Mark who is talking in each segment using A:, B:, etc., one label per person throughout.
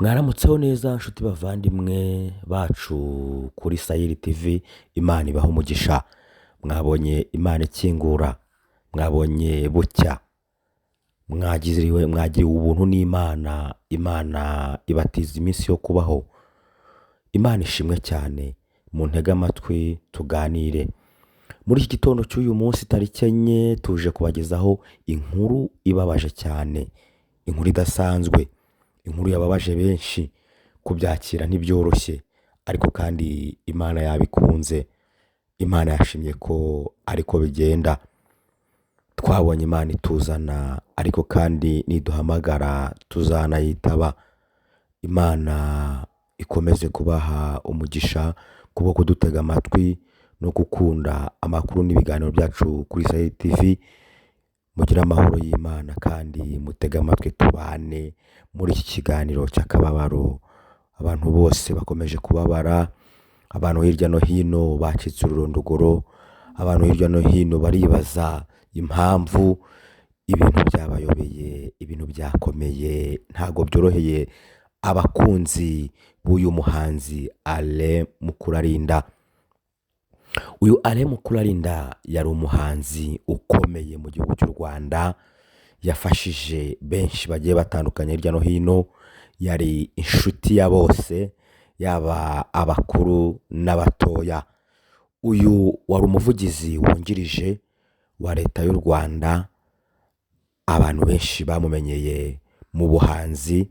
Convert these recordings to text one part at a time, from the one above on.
A: Mwaramutseho neza nshuti bavandimwe bacu kuri Sayiri TV, Imana ibaha umugisha. Mwabonye Imana ikingura, mwabonye bucya, mwagiriwe ubuntu n'Imana, Imana ibatiza iminsi yo kubaho. Imana ishimwe cyane, muntege amatwi tuganire. Muri iki gitondo cy'uyu munsi tariki 4 tuje kubagezaho inkuru ibabaje cyane, inkuru idasanzwe, inkuru yababaje benshi, kubyakira ntibyoroshye, ariko kandi Imana yabikunze. Imana yashimye ko ariko bigenda. Twabonye Imana ituzana, ariko kandi niduhamagara tuzanayitaba. Imana ikomeze kubaha umugisha kubwo kudutega amatwi no gukunda amakuru n'ibiganiro byacu kuri Sayiri TV. Mugire amahoro y'Imana kandi mutege amatwi tubane muri iki kiganiro cy'akababaro. Abantu bose bakomeje kubabara, abantu hirya no hino bacitse ururondogoro, abantu hirya no hino baribaza impamvu ibintu byabayobeye, ibintu byakomeye, ntago byoroheye abakunzi b'uyu muhanzi Alain Mukurarinda. Uyu Alain Mukurarinda yari umuhanzi ukomeye mu gihugu cy'u Rwanda, yafashije benshi bagiye batandukanye hirya no hino, yari inshuti ya bose, yaba abakuru n'abatoya. Uyu wari umuvugizi wungirije wa leta y'u Rwanda. Abantu benshi bamumenyeye mu buhanzi,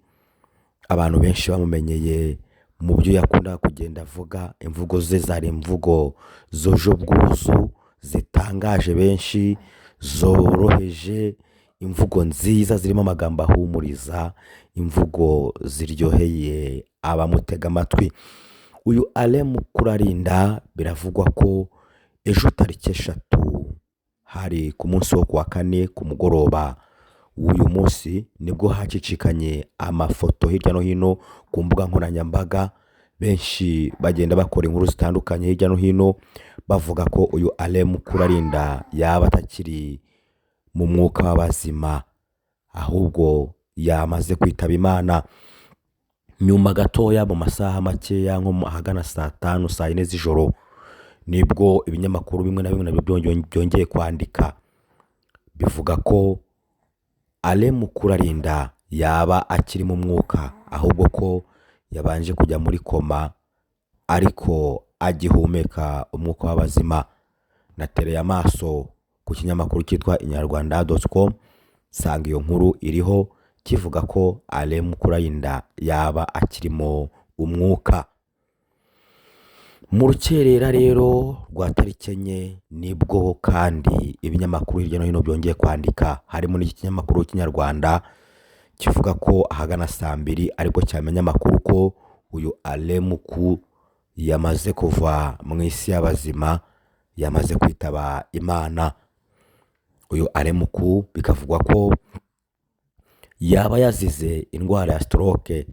A: abantu benshi bamumenyeye mu byo yakunda kugenda avuga. Imvugo ze zari imvugo zojo bwuzu, zitangaje benshi, zoroheje, imvugo nziza zirimo amagambo ahumuriza, imvugo ziryoheye abamutega amatwi. Uyu Alain Mukurarinda biravugwa ko ejo tariki 3 hari ku munsi wo kuwa 4 ku mugoroba w'uyu munsi nibwo hacicikanye amafoto hirya no hino ku mbuga nkoranyambaga. Benshi bagenda bakora inkuru zitandukanye hirya no hino bavuga ko uyu Alain Mukurarinda yaba atakiri mu mwuka w'abazima, ahubwo yamaze kwitaba Imana. Nyuma gatoya mu masaha makeya nko ahagana saa 5 saa 4 z'ijoro nibwo ibinyamakuru bimwe na bimwe nabyo byongeye kwandika bivuga ko Alain Mukurarinda yaba akiri mu mwuka, ahubwo ko yabanje kujya muri koma ariko agihumeka umwuka w'abazima. Natereye amaso ku kinyamakuru cyitwa inyarwanda.com, sanga iyo nkuru iriho kivuga ko Alain Mukurarinda yaba akirimo umwuka. Mu rukerera rero rwa tariki 4 nibwo kandi ibinyamakuru hirya no hino byongeye kwandika, harimo n'iki kinyamakuru cy'inyarwanda kivuga ko ahagana saa 2 ariko cyamenya amakuru ko uyu Alain Muku yamaze kuva mu isi y'abazima, yamaze kwitaba Imana. Uyu Alain Muku bikavugwa ko yaba yazize indwara ya stroke.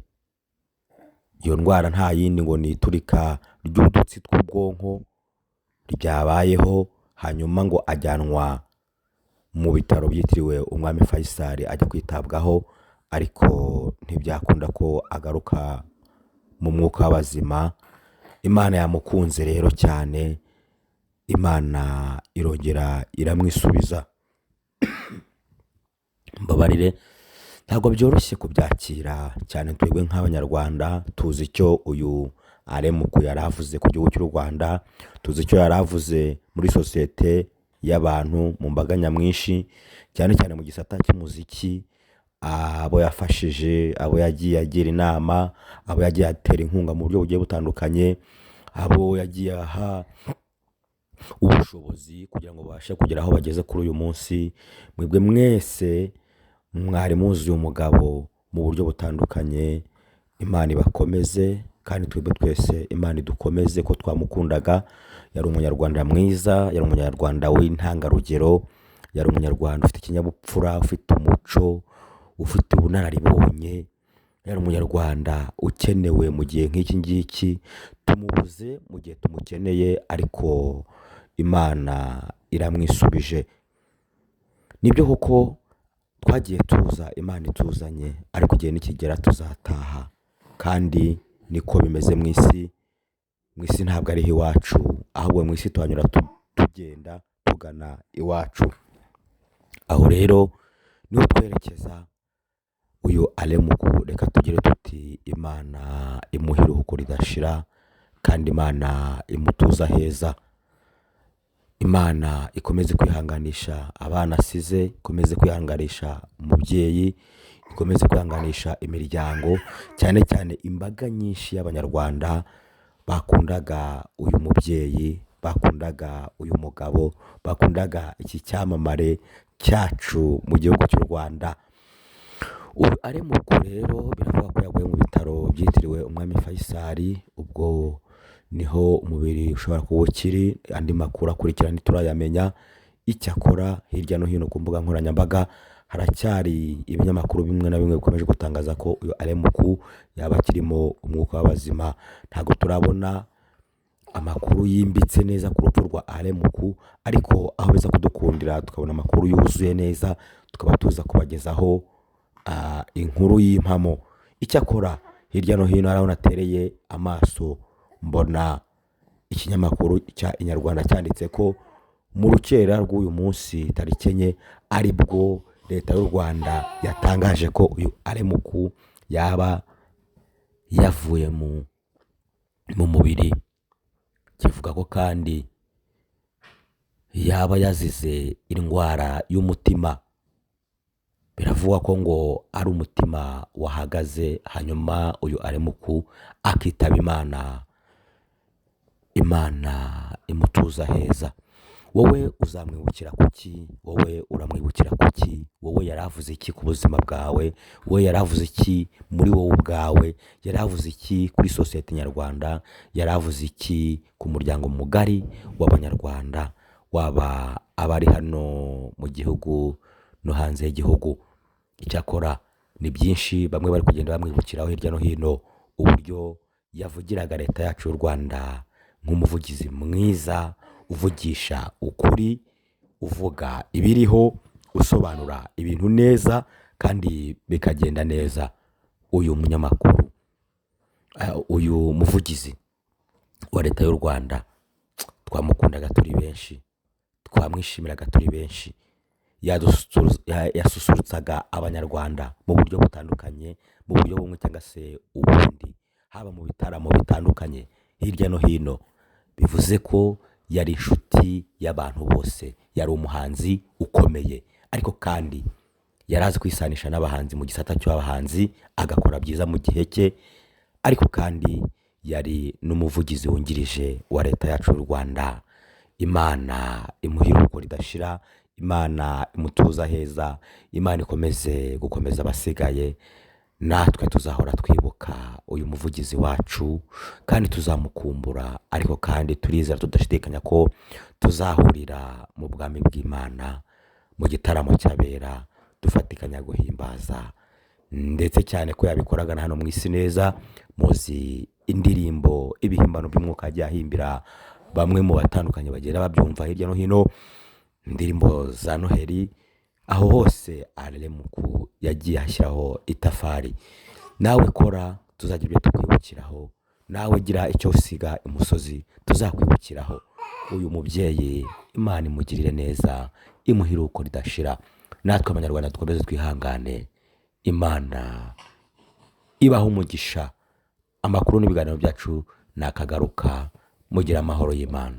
A: Iyo ndwara nta yindi ngo ni iturika ry'udutsi tw'ubwonko ryabayeho, hanyuma ngo ajyanwa mu bitaro byitiriwe Umwami Faisal ajya kwitabwaho, ariko ntibyakunda ko agaruka mu mwuka w'abazima. Imana yamukunze rero cyane, Imana irongera iramwisubiza. Mbabarire, ntabwo byoroshye kubyakira cyane twebwe nk'abanyarwanda. Tuzi icyo uyu Alain Muku yaravuze ku gihugu cy'u Rwanda, tuzi icyo yaravuze muri sosiyete y'abantu, mu mbaga nyamwinshi, cyane cyane mu gisata cy'umuziki. Abo yafashije, abo yagiye agira inama, abo yagiye atera inkunga mu buryo bugiye butandukanye, abo yagiye aha ubushobozi kugira ngo babashe kugera aho bageze kuri uyu munsi. Mwebwe mwese mwari muzi uyu mugabo mu buryo butandukanye. Imana ibakomeze kandi twebwe twese Imana idukomeze ko twamukundaga. Yari umunyarwanda mwiza, yari umunyarwanda w'intangarugero, yari umunyarwanda ufite ikinyabupfura, ufite umuco, ufite ubunararibonye, yari umunyarwanda ukenewe mu gihe nk'iki ngiki. Tumubuze mu gihe tumukeneye, ariko Imana iramwisubije. Nibyo koko twagiye tuza, Imana ituzanye, ariko igihe nikigera tuzataha. kandi niko bimeze mu isi. Mu isi ntabwo ariho iwacu, ahubwo mu isi tuhanyura tugenda tugana iwacu. Aho rero niho twerekeza uyu Alemuku. Reka tugire tuti Imana imuhe iruhuko ridashira kandi Imana imutuza heza. Imana ikomeze kwihanganisha abana asize, ikomeze kwihanganisha umubyeyi, ikomeze kwihanganisha imiryango, cyane cyane imbaga nyinshi y'abanyarwanda bakundaga uyu mubyeyi, bakundaga uyu mugabo, bakundaga iki cyamamare cyacu mu gihugu cy'u Rwanda. Uyu Alemuku rero biravuga ko yaguye mu bitaro byitiriwe umwami Faisal. Ubwo niho umubiri ushobora kuba ukiri, andi makuru akurikira ntiturayamenya. Icyakora hirya no hino ku mbuga nkoranyambaga haracyari ibinyamakuru bimwe na bimwe bikomeje gutangaza ko uyu Alemuku yaba akirimo umwuka w'abazima. Ntabwo turabona amakuru yimbitse neza ku rupfu rwa Alemuku, ariko aho biza kudukundira tukabona amakuru yuzuye neza, tukaba tuza kubagezaho inkuru y'impamo. Icyakora hirya no hino hari aho natereye amaso, mbona ikinyamakuru cya Inyarwanda cyanditse ko mu rukera rw'uyu munsi tariki 4 aribwo leta y'u Rwanda yatangaje ko uyu Alemuku yaba yavuye mu mubiri. Kivuga ko kandi yaba yazize indwara y'umutima. Biravuga ko ngo ari umutima wahagaze, hanyuma uyu Alemuku akitaba Imana. Imana imutuza heza. Wowe uzamwibukira kuki? Wowe uramwibukira kuki? Wowe yaravuze iki ku buzima bwawe? Wowe yaravuze iki muri wowe ubwawe? Yaravuze iki kuri sosiyete nyarwanda? Yaravuze iki ku muryango mugari w'abanyarwanda, waba abari hano mu gihugu no hanze y'igihugu? Icyakora ni byinshi bamwe bari kugenda bamwibukiraho hirya no hino, uburyo yavugiraga leta yacu y'u Rwanda nk'umuvugizi mwiza, uvugisha ukuri, uvuga ibiriho, usobanura ibintu neza kandi bikagenda neza. Uyu munyamakuru, uyu muvugizi wa leta y'u Rwanda twamukundaga turi benshi, twamwishimiraga turi benshi. Yasusurutsaga abanyarwanda mu buryo butandukanye, mu buryo bumwe cyangwa se ubundi, haba mu bitaramo bitandukanye hirya no hino. Bivuze ko yari inshuti y'abantu bose, yari umuhanzi ukomeye, ariko kandi yari azi kwisanisha n'abahanzi mu gisata cy'abahanzi, agakora byiza mu gihe cye, ariko kandi yari n'umuvugizi wungirije wa leta yacu y'u Rwanda. Imana imuhe iruhuko ridashira, Imana imutuza heza, Imana ikomeze gukomeza abasigaye. Natwe tuzahora twibuka uyu muvugizi wacu kandi tuzamukumbura, ariko kandi turizera tudashidikanya ko tuzahurira mu bwami bw'Imana mu gitaramo cyabera dufatikanya guhimbaza. Ndetse cyane ko yabikoraga na hano mu isi neza. Muzi indirimbo, ibihimbano by'umwuka yagiye ahimbira bamwe mu batandukanye bagenda babyumva hirya no hino, indirimbo za Noheli, aho hose Alemuku yagiye ashyiraho itafari. Nawe kora, tuzagira ibyo tukwibukiraho. Nawe gira icyo usiga imusozi, tuzakwibukiraho. Uyu mubyeyi Imana imugirire neza, imuhe iruhuko ridashira. Natwe abanyarwanda dukomeze twihangane, Imana ibaho umugisha. Amakuru n'ibiganiro byacu nakagaruka. Mugira amahoro y'Imana.